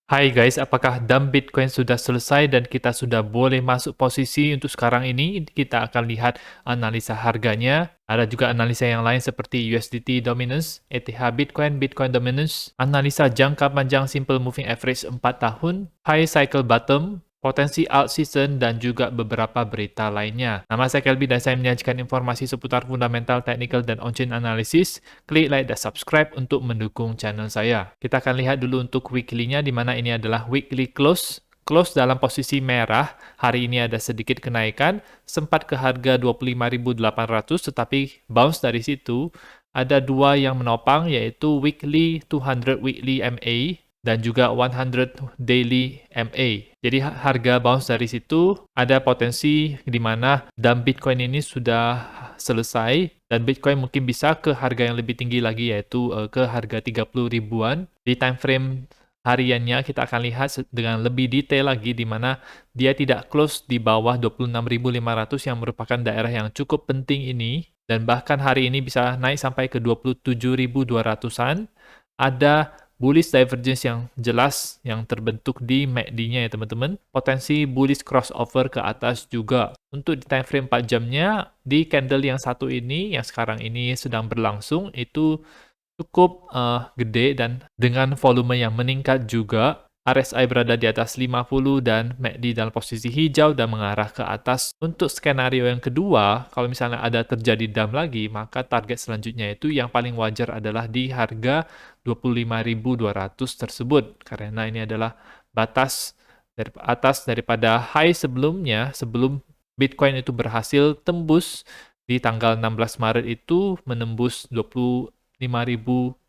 Hai guys, apakah dump Bitcoin sudah selesai dan kita sudah boleh masuk posisi untuk sekarang ini? Kita akan lihat analisa harganya. Ada juga analisa yang lain seperti USDT Dominance, ETH Bitcoin, Bitcoin Dominance, analisa jangka panjang Simple Moving Average 4 tahun, High Cycle Bottom, potensi alt season, dan juga beberapa berita lainnya. Nama saya Kelby dan saya menyajikan informasi seputar fundamental, technical, dan on-chain analysis. Klik like dan subscribe untuk mendukung channel saya. Kita akan lihat dulu untuk weekly-nya, di mana ini adalah weekly close. Close dalam posisi merah, hari ini ada sedikit kenaikan, sempat ke harga 25.800, tetapi bounce dari situ. Ada dua yang menopang, yaitu weekly 200 weekly MA, dan juga 100 daily MA. Jadi harga bounce dari situ ada potensi di mana dump Bitcoin ini sudah selesai dan Bitcoin mungkin bisa ke harga yang lebih tinggi lagi, yaitu ke harga 30 ribuan. Di time frame hariannya kita akan lihat dengan lebih detail lagi di mana dia tidak close di bawah 26.500 yang merupakan daerah yang cukup penting ini, dan bahkan hari ini bisa naik sampai ke 27.200-an. Ada bullish divergence yang jelas yang terbentuk di MACD-nya ya teman-teman. Potensi bullish crossover ke atas juga. Untuk di time frame 4 jamnya, di candle yang satu ini, yang sekarang ini sedang berlangsung, itu cukup gede dan dengan volume yang meningkat juga. RSI berada di atas 50 dan MACD dalam posisi hijau dan mengarah ke atas. Untuk skenario yang kedua, kalau misalnya ada terjadi dump lagi, maka target selanjutnya itu yang paling wajar adalah di harga 25.200 tersebut. Karena ini adalah batas dari atas daripada high sebelumnya, sebelum Bitcoin itu berhasil tembus di tanggal 16 Maret itu menembus 25.200,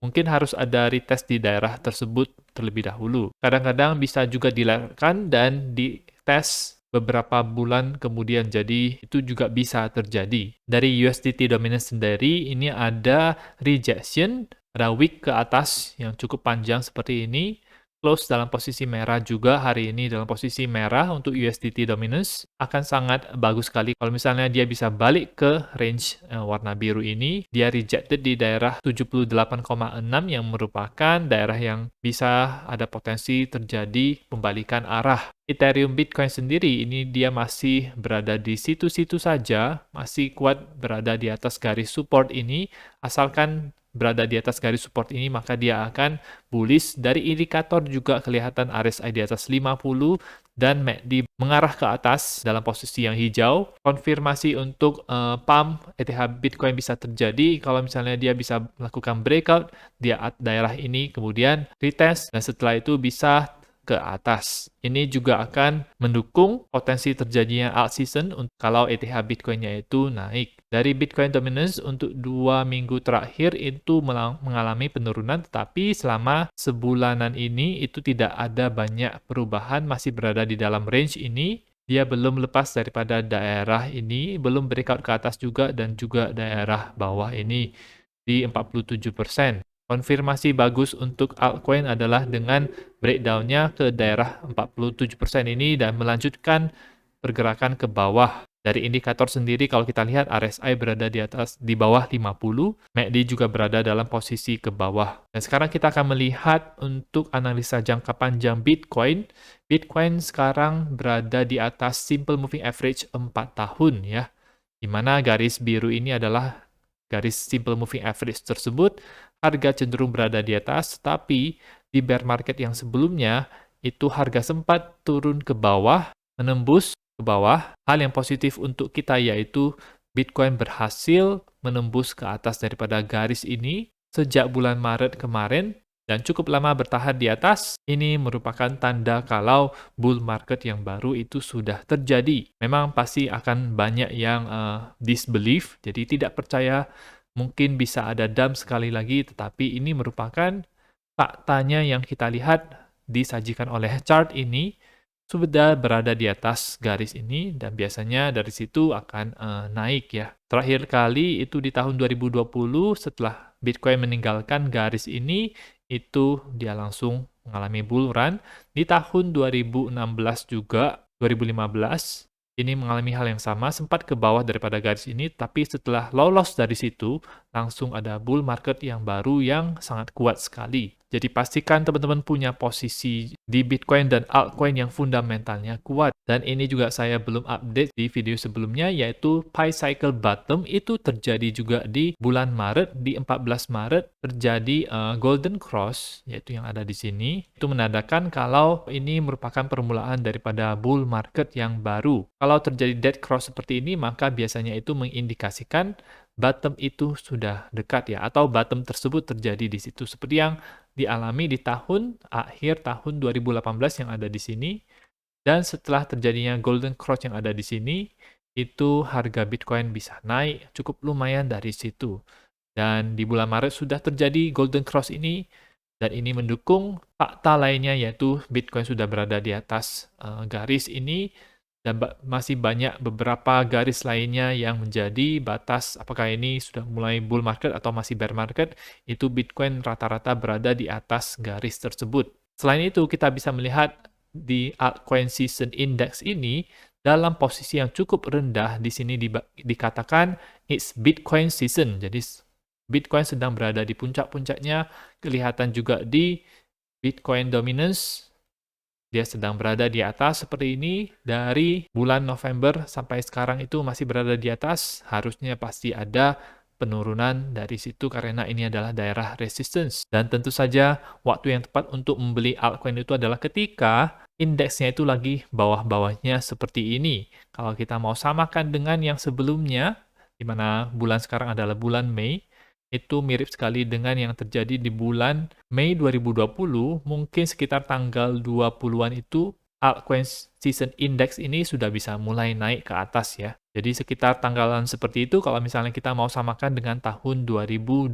mungkin harus ada retest di daerah tersebut terlebih dahulu. Kadang-kadang bisa juga dilakukan dan dites beberapa bulan kemudian, jadi itu juga bisa terjadi. Dari USDT dominance sendiri, ini ada rejection, ada wick ke atas yang cukup panjang seperti ini. Close dalam posisi merah juga hari ini dalam posisi merah untuk USDT dominance. Akan sangat bagus sekali kalau misalnya dia bisa balik ke range warna biru ini. Dia rejected di daerah 78,6 yang merupakan daerah yang bisa ada potensi terjadi pembalikan arah. Ethereum Bitcoin sendiri ini dia masih berada di situ-situ saja, masih kuat berada di atas garis support ini. Asalkan berada di atas garis support ini, maka dia akan bullish. Dari indikator juga kelihatan RSI di atas 50 dan MACD mengarah ke atas dalam posisi yang hijau. Konfirmasi untuk pump ETH Bitcoin bisa terjadi kalau misalnya dia bisa melakukan breakout di daerah ini, kemudian retest, dan setelah itu bisa ke atas. Ini juga akan mendukung potensi terjadinya alt season kalau ETH Bitcoin-nya itu naik. Dari Bitcoin dominance untuk 2 minggu terakhir itu mengalami penurunan, tetapi selama sebulanan ini itu tidak ada banyak perubahan, masih berada di dalam range ini. Dia belum lepas daripada daerah ini, belum breakout ke atas juga, dan juga daerah bawah ini di 47%. Konfirmasi bagus untuk altcoin adalah dengan breakdown-nya ke daerah 47% ini dan melanjutkan pergerakan ke bawah. Dari indikator sendiri kalau kita lihat RSI berada di bawah 50, MACD juga berada dalam posisi ke bawah. Dan sekarang kita akan melihat untuk analisa jangka panjang Bitcoin. Bitcoin sekarang berada di atas Simple Moving Average 4 tahun ya. Di mana garis biru ini adalah garis Simple Moving Average tersebut. Harga cenderung berada di atas, tapi di bear market yang sebelumnya itu harga sempat turun ke bawah, menembus ke bawah. Hal yang positif untuk kita yaitu Bitcoin berhasil menembus ke atas daripada garis ini sejak bulan Maret kemarin dan cukup lama bertahan di atas. Ini merupakan tanda kalau bull market yang baru itu sudah terjadi. Memang pasti akan banyak yang disbelief, jadi tidak percaya mungkin bisa ada dump sekali lagi, tetapi ini merupakan faktanya yang kita lihat disajikan oleh chart ini sudah berada di atas garis ini dan biasanya dari situ akan naik ya. Terakhir kali itu di tahun 2020 setelah Bitcoin meninggalkan garis ini, itu dia langsung mengalami bull run. Di tahun 2016 juga, 2015, ini mengalami hal yang sama, sempat ke bawah daripada garis ini, tapi setelah lolos dari situ, langsung ada bull market yang baru yang sangat kuat sekali. Jadi pastikan teman-teman punya posisi di Bitcoin dan altcoin yang fundamentalnya kuat. Dan ini juga saya belum update di video sebelumnya, yaitu Pi Cycle Bottom itu terjadi juga di bulan Maret, di 14 Maret terjadi Golden Cross, yaitu yang ada di sini. Itu menandakan kalau ini merupakan permulaan daripada bull market yang baru. Kalau terjadi dead cross seperti ini, maka biasanya itu mengindikasikan bottom itu sudah dekat ya, atau bottom tersebut terjadi di situ seperti yang dialami di akhir tahun 2018 yang ada di sini. Dan setelah terjadinya golden cross yang ada di sini, itu harga Bitcoin bisa naik cukup lumayan dari situ. Dan di bulan Maret sudah terjadi golden cross ini, dan ini mendukung fakta lainnya yaitu Bitcoin sudah berada di atas garis ini, dan masih banyak beberapa garis lainnya yang menjadi batas apakah ini sudah mulai bull market atau masih bear market. Itu Bitcoin rata-rata berada di atas garis tersebut. Selain itu, kita bisa melihat di altcoin season index ini dalam posisi yang cukup rendah. Di sini dikatakan it's Bitcoin season. Jadi Bitcoin sedang berada di puncak-puncaknya. Kelihatan juga di Bitcoin dominance, dia sedang berada di atas seperti ini. Dari bulan November sampai sekarang itu masih berada di atas. Harusnya pasti ada penurunan dari situ karena ini adalah daerah resistance. Dan tentu saja waktu yang tepat untuk membeli altcoin itu adalah ketika indeksnya itu lagi bawah-bawahnya seperti ini. Kalau kita mau samakan dengan yang sebelumnya, di mana bulan sekarang adalah bulan Mei, itu mirip sekali dengan yang terjadi di bulan Mei 2020, mungkin sekitar tanggal 20-an itu altcoin season index ini sudah bisa mulai naik ke atas ya. Jadi sekitar tanggalan seperti itu kalau misalnya kita mau samakan dengan tahun 2020.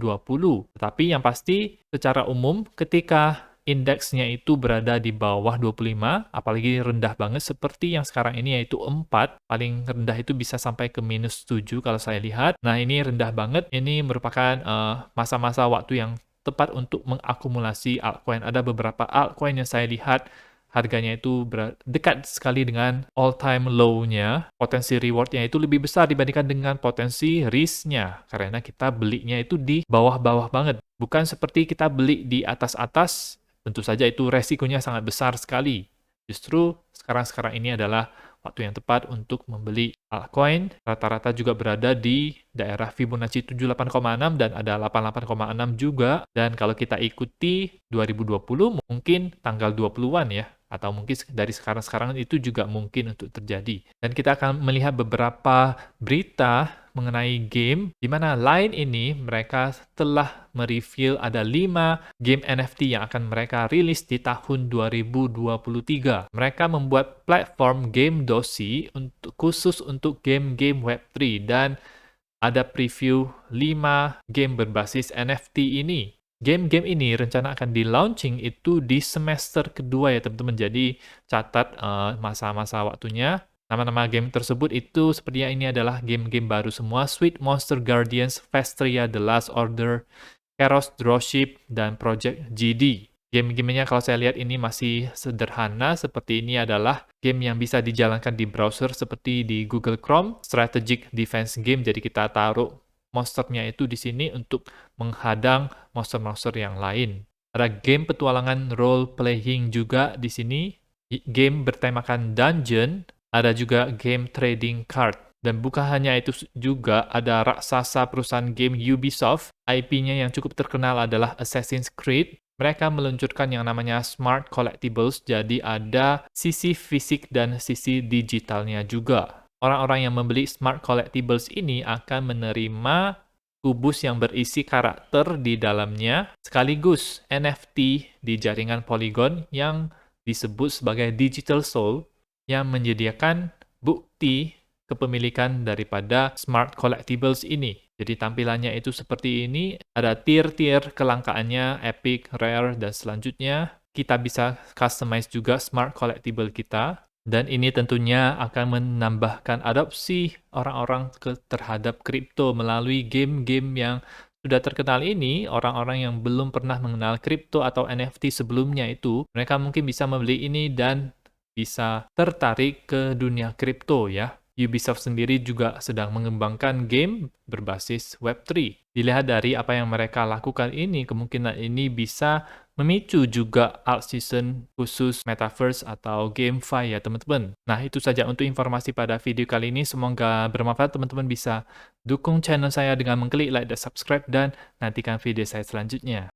Tetapi yang pasti secara umum ketika indeksnya itu berada di bawah 25, apalagi rendah banget seperti yang sekarang ini yaitu 4, paling rendah itu bisa sampai ke minus 7 kalau saya lihat. Nah ini rendah banget, ini merupakan masa-masa waktu yang tepat untuk mengakumulasi altcoin. Ada beberapa altcoin yang saya lihat harganya itu dekat sekali dengan all-time low-nya. Potensi reward-nya itu lebih besar dibandingkan dengan potensi risk-nya. Karena kita belinya itu di bawah-bawah banget. Bukan seperti kita beli di atas-atas, tentu saja itu resikonya sangat besar sekali. Justru sekarang-sekarang ini adalah waktu yang tepat untuk membeli altcoin. Rata-rata juga berada di daerah Fibonacci 78,6 dan ada 88,6 juga. Dan kalau kita ikuti 2020 mungkin tanggal 20-an ya. Atau mungkin dari sekarang-sekarang itu juga mungkin untuk terjadi. Dan kita akan melihat beberapa berita mengenai game, di mana Line ini mereka telah mereveal ada 5 game NFT yang akan mereka rilis di tahun 2023. Mereka membuat platform game Dosi khusus untuk game-game Web3 dan ada preview 5 game berbasis NFT ini. Game-game ini rencana akan di-launching itu di semester kedua ya teman-teman. Jadi catat masa-masa waktunya. Nama-nama game tersebut itu sepertinya ini adalah game-game baru semua. Sweet Monster Guardians, Vestria, The Last Order, Keros Dropship, dan Project GD. Game-gamenya kalau saya lihat ini masih sederhana, seperti ini adalah game yang bisa dijalankan di browser seperti di Google Chrome, strategic defense game, jadi kita taruh monsternya itu di sini untuk menghadang monster-monster yang lain. Ada game petualangan role-playing juga di sini, game bertemakan dungeon, ada juga game trading card. Dan bukan hanya itu juga, ada raksasa perusahaan game Ubisoft, IP-nya yang cukup terkenal adalah Assassin's Creed. Mereka meluncurkan yang namanya Smart Collectibles, jadi ada sisi fisik dan sisi digitalnya juga. Orang-orang yang membeli Smart Collectibles ini akan menerima kubus yang berisi karakter di dalamnya, sekaligus NFT di jaringan Polygon yang disebut sebagai Digital Soul, yang menyediakan bukti kepemilikan daripada Smart Collectibles ini. Jadi tampilannya itu seperti ini, ada tier-tier kelangkaannya, epic, rare, dan selanjutnya. Kita bisa customize juga Smart Collectible kita, dan ini tentunya akan menambahkan adopsi orang-orang terhadap kripto melalui game-game yang sudah terkenal ini. Orang-orang yang belum pernah mengenal kripto atau NFT sebelumnya itu, mereka mungkin bisa membeli ini dan bisa tertarik ke dunia kripto ya. Ubisoft sendiri juga sedang mengembangkan game berbasis Web3. Dilihat dari apa yang mereka lakukan ini, kemungkinan ini bisa memicu juga alt season khusus Metaverse atau GameFi ya teman-teman. Nah itu saja untuk informasi pada video kali ini, semoga bermanfaat. Teman-teman bisa dukung channel saya dengan mengklik like dan subscribe dan nantikan video saya selanjutnya.